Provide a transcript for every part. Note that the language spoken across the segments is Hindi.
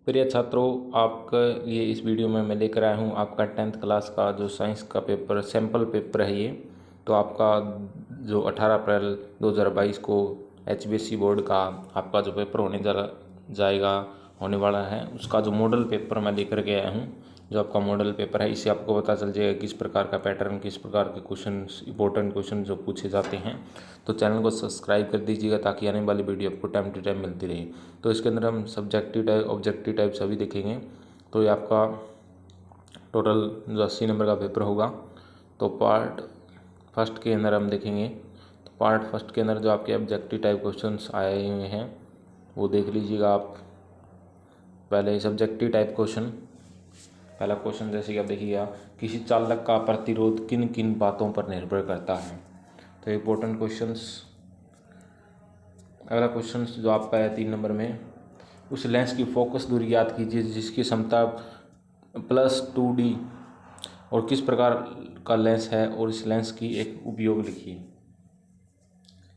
प्रिय छात्रों, आपके लिए इस वीडियो में मैं लेकर आया हूँ आपका 10th क्लास का जो साइंस का पेपर सैम्पल पेपर है। ये तो आपका जो 18 अप्रैल 2022 को HBSC बोर्ड का आपका जो पेपर होने वाला है, उसका जो मॉडल पेपर मैं लेकर के आया हूँ। जो आपका मॉडल पेपर है, इससे आपको पता चल जाएगा किस प्रकार का पैटर्न, किस प्रकार के क्वेश्चन, इंपॉर्टेंट क्वेश्चन जो पूछे जाते हैं। तो चैनल को सब्सक्राइब कर दीजिएगा ताकि आने वाली वीडियो आपको टाइम टू टाइम मिलती रहे। तो इसके अंदर हम सब्जेक्टिव टाइप, ऑब्जेक्टिव टाइप सभी देखेंगे। तो ये आपका टोटल जो 80 नंबर का पेपर होगा। तो पार्ट फर्स्ट के अंदर हम देखेंगे। तो पार्ट फर्स्ट के अंदर जो आपके ऑब्जेक्टिव टाइप क्वेश्चंस आए हुए हैं वो देख लीजिएगा आप। पहले सब्जेक्टिव टाइप क्वेश्चन, पहला क्वेश्चन जैसे कि आप देखिएगा, किसी चालक का प्रतिरोध किन किन बातों पर निर्भर करता है। तो इम्पोर्टेंट क्वेश्चंस। अगला क्वेश्चन जो आपका है 3 नंबर में, उस लेंस की फोकस दूरी याद कीजिए जिसकी क्षमता +2D और किस प्रकार का लेंस है और इस लेंस की एक उपयोग लिखिए।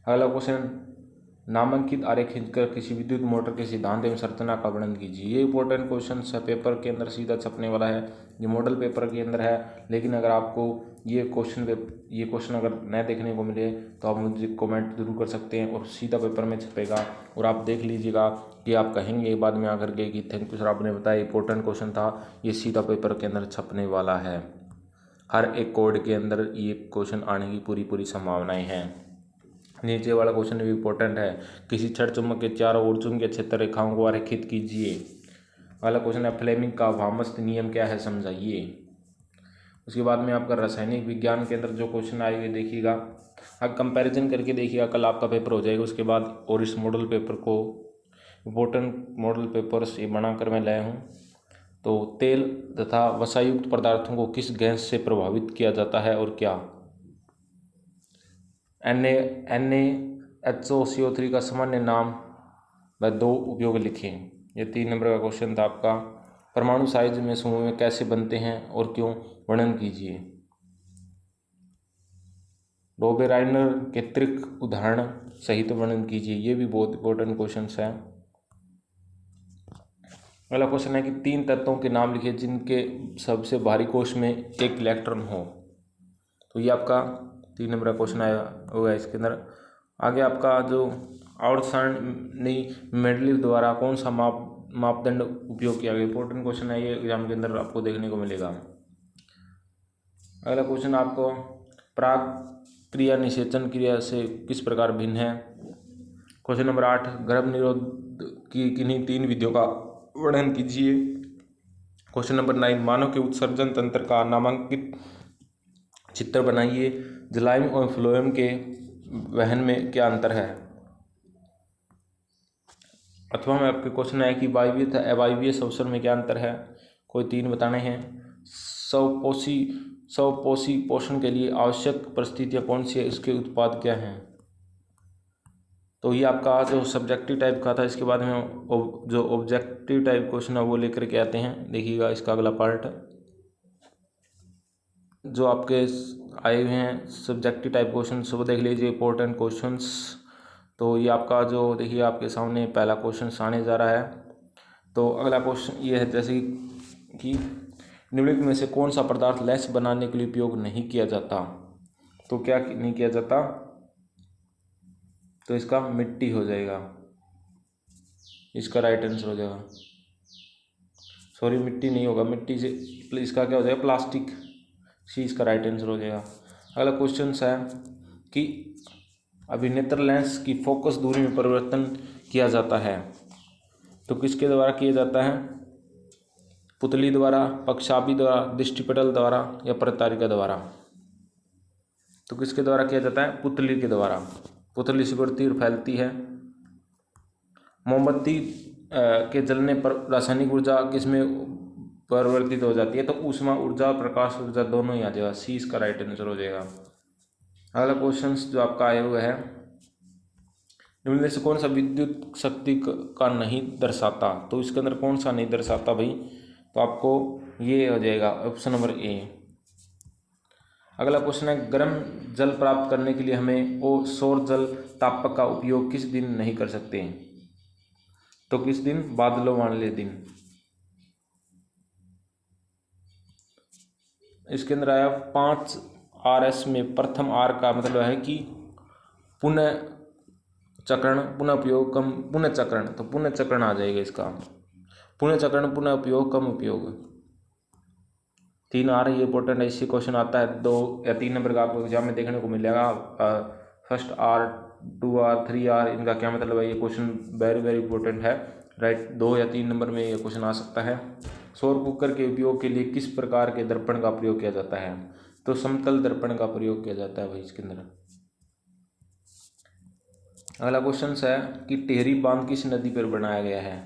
अगला क्वेश्चन, नामांकित आरेख खींचकर किसी विद्युत मोटर के सिद्धांत एवं संरचना का वर्णन कीजिए। ये इंपॉर्टेंट क्वेश्चन है, पेपर के अंदर सीधा छपने वाला है। ये मॉडल पेपर के अंदर है, लेकिन अगर आपको ये क्वेश्चन अगर न देखने को मिले तो आप मुझे कमेंट जरूर कर सकते हैं और सीधा पेपर में छपेगा। और आप देख लीजिएगा कि आप कहेंगे बाद में आकर के कि थैंक यू सर, आपने बताया इंपॉर्टेंट क्वेश्चन था। ये सीधा पेपर के अंदर छपने वाला है। हर एक कोड के अंदर ये क्वेश्चन आने की पूरी संभावनाएं हैं। नीचे वाला क्वेश्चन भी इंपॉर्टेंट है, किसी छड़ चुंबक के चारों ओर चुंबकीय क्षेत्र रेखाओं को आरेखित कीजिए। अगला क्वेश्चन है, फ्लेमिंग का वामस्त नियम क्या है, समझाइए। उसके बाद में आपका रासायनिक विज्ञान के अंदर जो क्वेश्चन आए हुए देखिएगा, अब कंपैरिजन करके देखिएगा, कल आपका पेपर हो जाएगा। उसके बाद और इस मॉडल पेपर को इम्पोर्टेंट मॉडल पेपर्स ये बनाकर मैं लाया हूँ। तो तेल तथा वसायुक्त पदार्थों को किस गैस से प्रभावित किया जाता है और क्या। NaHO CO3 का सामान्य नाम व 2 उपयोग लिखें। ये 3 नंबर का क्वेश्चन था आपका। परमाणु साइज में समूह में कैसे बनते हैं और क्यों, वर्णन कीजिए। डोबेराइनर के त्रिक उदाहरण सहित वर्णन कीजिए। ये भी बहुत इंपॉर्टेंट क्वेश्चन है। अगला क्वेश्चन है कि 3 तत्वों के नाम लिखिए जिनके सबसे बाहरी कोश में एक इलेक्ट्रॉन हो। तो ये आपका 3 नंबर का क्वेश्चन आया होगा। इसके अंदर आगे आपका जो आवर्तसारणी मेंडलीव द्वारा कौन सा मापदंड उपयोग किया गया। इंपॉर्टेंट क्वेश्चन है, ये एग्जाम के अंदर आपको देखने को मिलेगा। अगला क्वेश्चन आपको, प्राग क्रिया निषेचन क्रिया से किस प्रकार भिन्न है। क्वेश्चन नंबर 8, गर्भ निरोध की किन्हीं 3 विधियों का वर्णन कीजिए। क्वेश्चन नंबर 9, मानव के उत्सर्जन तंत्र का नामांकित चित्र बनाइए। जलाइम और फ्लोएम के वहन में क्या अंतर है। अथवा में आपके क्वेश्चन है कि वायवीय तथा अवायवीय श्वसन में क्या अंतर है। कोई 3 बताने हैं। स्वपोषी पोषण के लिए आवश्यक परिस्थितियां कौन सी है, इसके उत्पाद क्या हैं। तो ये आपका जो सब्जेक्टिव टाइप का था। इसके बाद में जो ऑब्जेक्टिव टाइप क्वेश्चन है वो लेकर के आते हैं। देखिएगा इसका अगला पार्ट जो आपके आए हुए हैं सब्जेक्टिव टाइप क्वेश्चन, वो देख लीजिए, इंपॉर्टेंट क्वेश्चंस। तो ये आपका जो देखिए आपके सामने पहला क्वेश्चन आने जा रहा है। तो अगला क्वेश्चन ये है, जैसे कि निम्नलिखित में से कौन सा पदार्थ लेंस बनाने के लिए उपयोग नहीं किया जाता। तो क्या नहीं किया जाता, तो इसका मिट्टी हो जाएगा, इसका राइट आंसर हो जाएगा। सॉरी, मिट्टी नहीं होगा, मिट्टी से इसका क्या हो जाएगा, प्लास्टिक। सी इसका राइट आंसर हो जाएगा। अगला क्वेश्चन है कि अभिनेत्र लेंस की फोकस दूरी में परिवर्तन किया जाता है। तो किसके द्वारा किया जाता है, पुतली द्वारा, पक्षाभि द्वारा, दृष्टिपटल द्वारा या प्रतारिका द्वारा। तो किसके द्वारा किया जाता है, पुतली के द्वारा। पुतली सिकुड़ती और फैलती है। मोमबत्ती के जलने पर रासायनिक ऊर्जा किसमें परिवर्तित हो जाती है। तो ऊष्मा ऊर्जा, प्रकाश ऊर्जा दोनों ही आ जाएगा। सी इसका राइट आंसर हो जाएगा। अगला क्वेश्चन जो आपका आया हुआ है, निम्न में से कौन सा विद्युत शक्ति का नहीं दर्शाता। तो इसके अंदर कौन सा नहीं दर्शाता भाई, तो आपको ये हो जाएगा ऑप्शन नंबर ए। अगला क्वेश्चन है, गर्म जल प्राप्त करने के लिए हमें सौर जल तापक का उपयोग किस दिन नहीं कर सकते। तो किस दिन, बादलों वाले दिन। इसके अंदर आया 5 RS में प्रथम R का मतलब है कि पुनः चक्रण, पुनः उपयोग, कम पुनः चक्रण, तो पुनः चक्रण आ जाएगा इसका। पुनः चक्रण, पुनः उपयोग, कम उपयोग। 3 R ये इंपॉर्टेंट है, इससे क्वेश्चन आता है 2 या 3 नंबर का आपको एग्जाम में देखने को मिलेगा। फर्स्ट R, 2R, 3R इनका क्या मतलब है, ये क्वेश्चन वेरी वेरी इंपॉर्टेंट है, राइट। 2 या 3 नंबर में ये क्वेश्चन आ सकता है। सौर कुकर के उपयोग के लिए किस प्रकार के दर्पण का प्रयोग किया जाता है, तो समतल दर्पण का प्रयोग किया जाता है भाई इसके अंदर। अगला क्वेश्चन है कि टिहरी बांध किस नदी पर बनाया गया है,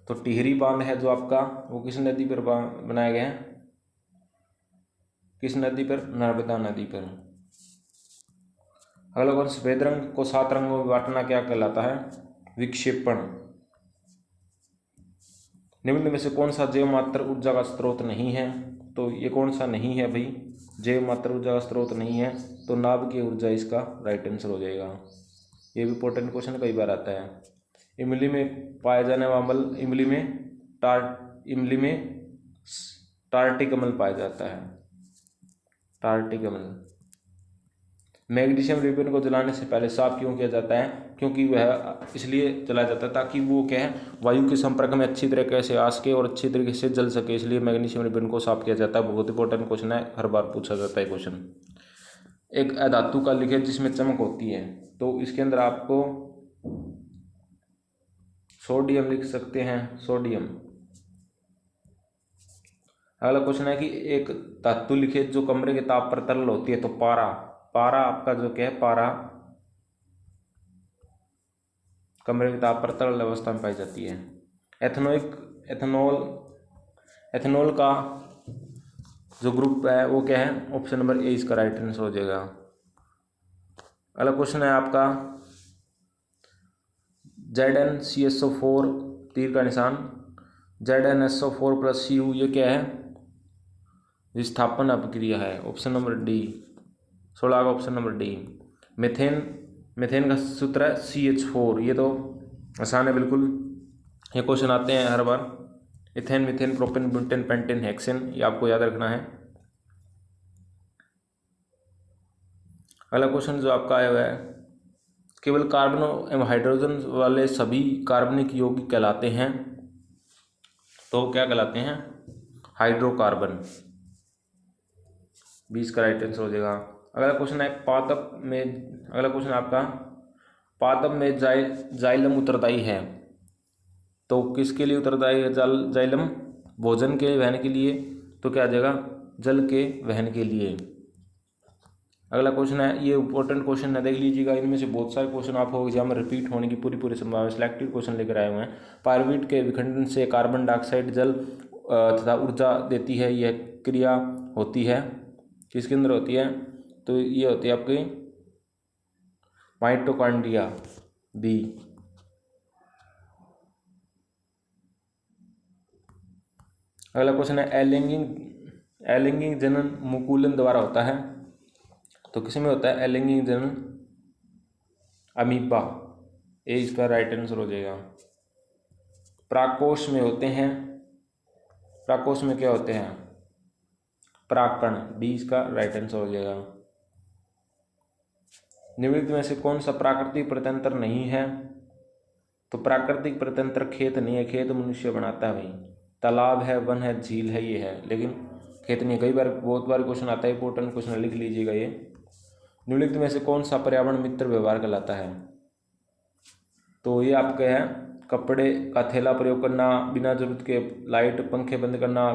तो टिहरी बांध है जो आपका वो किस नदी पर बनाया गया है, किस नदी पर, नर्मदा नदी पर। अगला क्वेश्चन, सफेद रंग को 7 रंगों में बांटना क्या कहलाता है, विक्षेपण। निम्न में से कौन सा जैव मात्र ऊर्जा का स्रोत नहीं है, तो ये कौन सा नहीं है भाई, जैव मात्र ऊर्जा का स्रोत नहीं है, तो नाभिकीय ऊर्जा इसका राइट आंसर हो जाएगा। ये भी इंपॉर्टेंट क्वेश्चन कई बार आता है। इमली में पाया जाने वाला अम्ल, इमली में टार्टिक अम्ल पाया जाता है, टार्टिक अम्ल। मैग्नीशियम रिबन को जलाने से पहले साफ क्यों किया जाता है, क्योंकि वह इसलिए जलाया जाता है ताकि वो क्या है, वायु के संपर्क में अच्छी तरीके से आ सके और अच्छी तरीके से जल सके, इसलिए मैग्नीशियम रिबन को साफ किया जाता है। बहुत इंपॉर्टेंट क्वेश्चन है, हर बार पूछा जाता है क्वेश्चन। एक अधातु का लिखित जिसमें चमक होती है, तो इसके अंदर आपको सोडियम लिख सकते हैं, सोडियम। अगला क्वेश्चन है कि एक धातु लिखित जो कमरे के ताप पर तरल होती है, तो पारा। पारा आपका जो क्या है, पारा कमरे के ताप पर तरल अवस्था में पाई जाती है। एथेनॉल का जो ग्रुप है वो क्या है, ऑप्शन नंबर ए इसका राइट आंसर हो जाएगा। अगला क्वेश्चन है आपका ZnCSO4 तीर का निशान, ZnSO4 + Cu ये क्या है, विस्थापन अभिक्रिया है, ऑप्शन नंबर डी, 16 का ऑप्शन नंबर डी। मेथेन का सूत्र है CH4, ये तो आसान है बिल्कुल, ये क्वेश्चन आते हैं हर बार। Ethane, methane, propane, butane, pentane, hexane, ये आपको याद रखना है। अगला क्वेश्चन जो आपका आया हुआ है, केवल कार्बन एवं हाइड्रोजन वाले सभी कार्बनिक यौगिक कहलाते हैं, तो क्या कहलाते हैं, हाइड्रोकार्बन। 20 का राइट आंसर हो जाएगा। अगला क्वेश्चन है अगला क्वेश्चन आपका पादप में जाइलम उत्तरदायी है, तो किसके लिए उत्तरदायी है जाइलम, भोजन के वहन के लिए, तो क्या आ जाएगा, जल के वहन के लिए। अगला क्वेश्चन है, ये इंपॉर्टेंट क्वेश्चन है, देख लीजिएगा, इनमें से बहुत सारे क्वेश्चन आपको एग्जाम में रिपीट होने की पूरी संभावना, सिलेक्टिव क्वेश्चन लेकर आए हुए हैं। पायरुवेट के विखंडन से कार्बन डाइऑक्साइड जल तथा ऊर्जा देती है, यह क्रिया होती है किसके अंदर होती है, तो ये होती है आपकी माइटोकॉन्ड्रिया, बी। अगला क्वेश्चन है, एलिंगिक जनन मुकुलन द्वारा होता है, तो किस में होता है एलिंगिक जनन, अमीबा, ए इसका राइट आंसर हो जाएगा। प्राकोष में होते हैं, प्राकोष में क्या होते हैं, परागकण, बी इसका राइट आंसर हो जाएगा। निम्नलिखित में से कौन सा प्राकृतिक प्रत्यंतर नहीं है, तो प्राकृतिक प्रत्यंतर खेत नहीं है, खेत मनुष्य बनाता है भाई। तालाब है, वन है, झील है, ये है, लेकिन खेत नहीं है। कई बार बहुत बार क्वेश्चन आता है, इंपॉर्टेंट क्वेश्चन लिख लीजिएगा ये। निम्नलिखित में से कौन सा पर्यावरण मित्र व्यवहार कहलाता है, तो ये आपके है कपड़े का थैला प्रयोग करना, बिना जरूरत के लाइट पंखे बंद करना,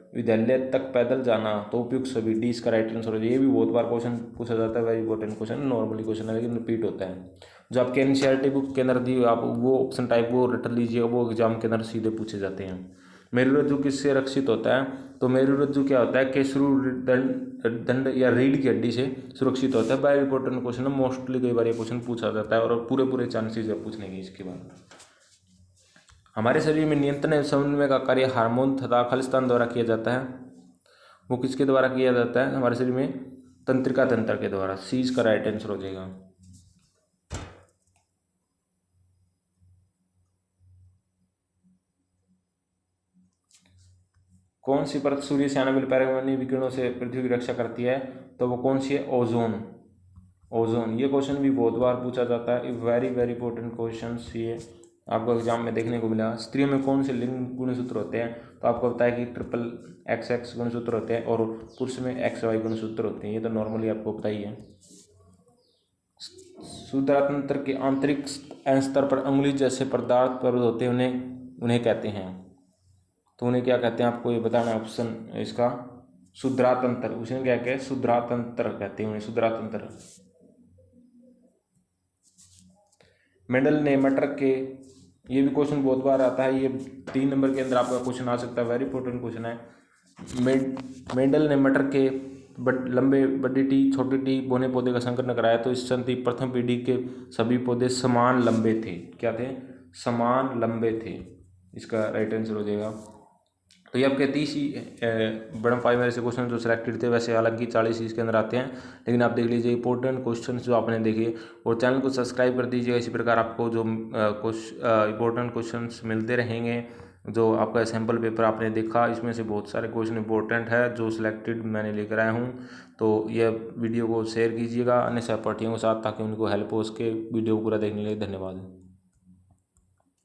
विद्यालय तक पैदल जाना, तो उपयुक्त सभी, डी इसका राइट आंसर हो जाए। ये भी बहुत बार क्वेश्चन पूछा जाता है, very important question, normally question है लेकिन रिपीट होता है। जो आपके एनसीईआरटी बुक के अंदर दी आप वो ऑप्शन टाइप वो रट लीजिएगा, वो एग्जाम के अंदर सीधे पूछे जाते हैं। मेरुरज्जु किससे रक्षित होता है, तो मेरुरज्जु क्या होता है, केसरू दंड या रीढ़ की हड्डी से सुरक्षित होता है। वेरी इंपॉर्टेंट क्वेश्चन है, मोस्टली कई बार ये क्वेश्चन पूछा जाता है और पूरे चांसेस है पूछने की। इसके बाद हमारे शरीर में नियंत्रण एवं समन्वय का कार्य हार्मोन तथा खलिस्तान द्वारा किया जाता है, वो किसके द्वारा किया जाता है हमारे शरीर में, तंत्रिका तंत्र के द्वारा, सी इसका राइट आंसर हो जाएगा। कौन सी परत सूर्य से आने वाले पराबैंगनी विकिरणों से पृथ्वी की रक्षा करती है, तो वो कौन सी है, ओजोन। ओजोन, ये क्वेश्चन भी बहुत बार पूछा जाता है, वेरी वेरी इंपॉर्टेंट क्वेश्चन ये आपको एग्जाम में देखने को मिला। स्त्रियों में कौन से लिंग गुणसूत्र होते हैं, तो आपको बताया कि ट्रिपल XX गुणसूत्र होते हैं और पुरुष में XY गुणसूत्र होते हैं, ये तो नॉर्मली आपको पता ही है। क्षुद्रांत्र के आंतरिक स्तर पर अंगुली जैसे पदार्थ पर होते हैं, उन्हें कहते हैं, तो उन्हें क्या कहते हैं, आपको ये बताना है ऑप्शन इसका, क्षुद्रांत्र, उसे क्या कहते हैं, क्षुद्रांत्र कहते हैं उन्हें, क्षुद्रांत्र। मेंडल ने मटर के, ये भी क्वेश्चन बहुत बार आता है, ये 3 नंबर के अंदर आपका क्वेश्चन आ सकता है, वेरी इंपॉर्टेंट क्वेश्चन है। मेंडल ने मटर के लंबे बड़ी टी छोटी टी बोने पौधे का संकलन कराया, तो इस संति प्रथम पीढ़ी के सभी पौधे समान लंबे थे, क्या थे, समान लंबे थे, इसका राइट आंसर हो जाएगा। तो ये आपके 30 ही बड़म 5 में से क्वेश्चन जो सिलेक्टेड थे, वैसे हालांकि 40 इसके अंदर आते हैं, लेकिन आप देख लीजिए इंपॉर्टेंट क्वेश्चन जो आपने देखे, और चैनल को सब्सक्राइब कर दीजिएगा, इसी प्रकार आपको जो इंपॉर्टेंट क्वेश्चन मिलते रहेंगे। जो आपका सैम्पल पेपर आपने देखा, इसमें से बहुत सारे क्वेश्चन इंपॉर्टेंट है जो सिलेक्टेड मैंने लेकर आया हूँ, तो यह वीडियो को शेयर कीजिएगा अन्य सहपाठियों के साथ, ताकि उनको हेल्प हो सके। वीडियो को पूरा देखने के लिए धन्यवाद।